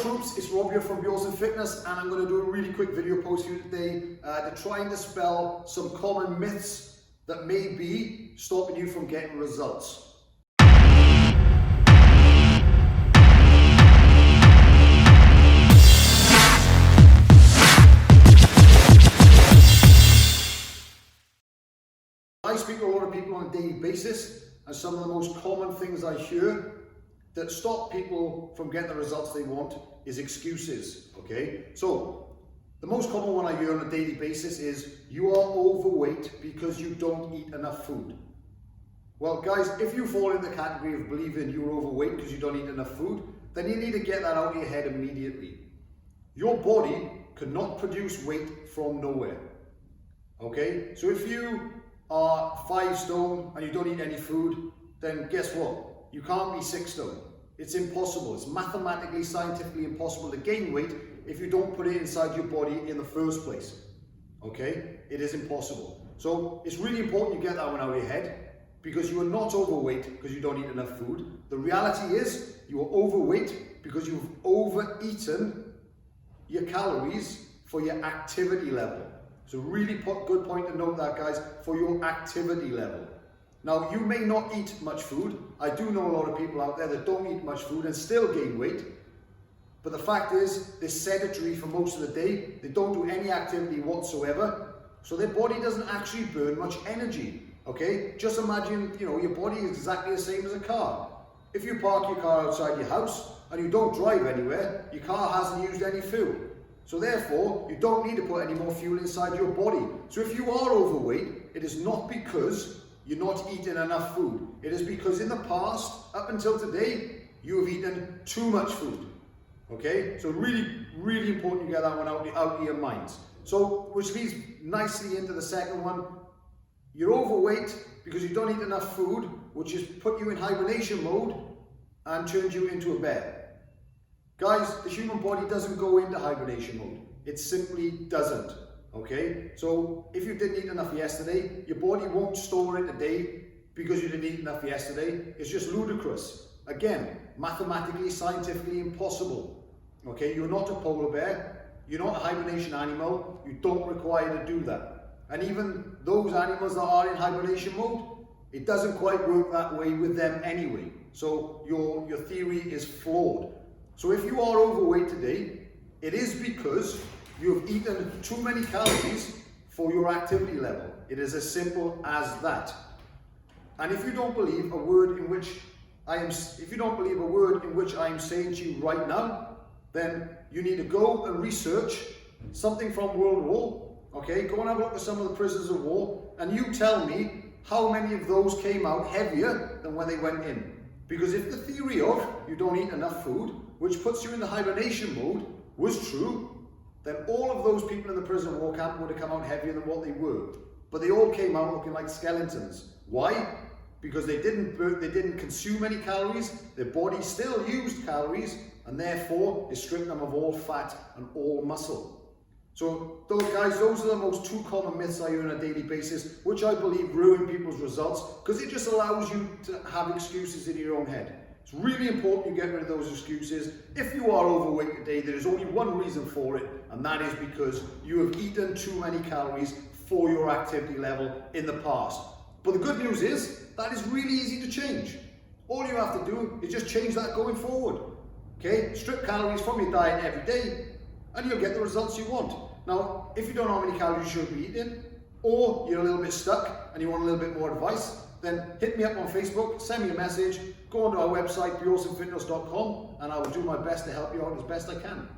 troops, it's Rob here from Fitness, and I'm going to do a really quick video post for you today to try and dispel some common myths that may be stopping you from getting results. I speak to a lot of people on a daily basis, and some of the most common things I hear that stop people from getting the results they want is excuses, okay? So, the most common one I hear on a daily basis is, you are overweight because you don't eat enough food. Well guys, if you fall in the category of believing you're overweight because you don't eat enough food, then you need to get that out of your head immediately. Your body cannot produce weight from nowhere, okay? So if you are 5 stone and you don't eat any food, then guess what? You can't be 6 stone. It's impossible. It's mathematically, scientifically impossible to gain weight if you don't put it inside your body in the first place. Okay? It is impossible. So it's really important you get that one out of your head, because you are not overweight because you don't eat enough food. The reality is you are overweight because you've overeaten your calories for your activity level. So really good point to note that, guys, for your activity level. Now, you may not eat much food. I do know a lot of people out there that don't eat much food and still gain weight. But the fact is, they're sedentary for most of the day. They don't do any activity whatsoever. So their body doesn't actually burn much energy, okay? Just imagine, your body is exactly the same as a car. If you park your car outside your house and you don't drive anywhere, your car hasn't used any fuel. So therefore, you don't need to put any more fuel inside your body. So if you are overweight, it is not because you're not eating enough food. It is because in the past, up until today, you have eaten too much food. Okay? So really, really important you get that one out of your minds. So, which leads nicely into the second one. You're overweight because you don't eat enough food, which has put you in hibernation mode and turned you into a bear. Guys, the human body doesn't go into hibernation mode. It simply doesn't. Okay, so if you didn't eat enough yesterday, your body won't store it today because you didn't eat enough yesterday. It's just ludicrous. Again, mathematically, scientifically impossible. Okay, you're not a polar bear. You're not a hibernation animal. You don't require to do that. And even those animals that are in hibernation mode, it doesn't quite work that way with them anyway. So your theory is flawed. So if you are overweight today, it is because you have eaten too many calories for your activity level. It is as simple as that. And if you don't believe a word in which I am saying to you right now, then you need to go and research something from World War. Okay, go and have a look at some of the prisoners of war, and you tell me how many of those came out heavier than when they went in. Because if the theory of you don't eat enough food, which puts you in the hibernation mode, was true, then all of those people in the prison war camp would have come out heavier than what they were. But they all came out looking like skeletons. Why? Because they didn't consume any calories, their body still used calories, and therefore it stripped them of all fat and all muscle. So those are the most 2 common myths I hear on a daily basis, which I believe ruin people's results, because it just allows you to have excuses in your own head. It's really important you get rid of those excuses. If you are overweight today, there is only one reason for it, and that is because you have eaten too many calories for your activity level in the past. But the good news is, that is really easy to change. All you have to do is just change that going forward. Okay? Strip calories from your diet every day, and you'll get the results you want. Now, if you don't know how many calories you should be eating, or you're a little bit stuck and you want a little bit more advice, then hit me up on Facebook, send me a message, go onto our website, bewsomefitness.com, and I will do my best to help you out as best I can.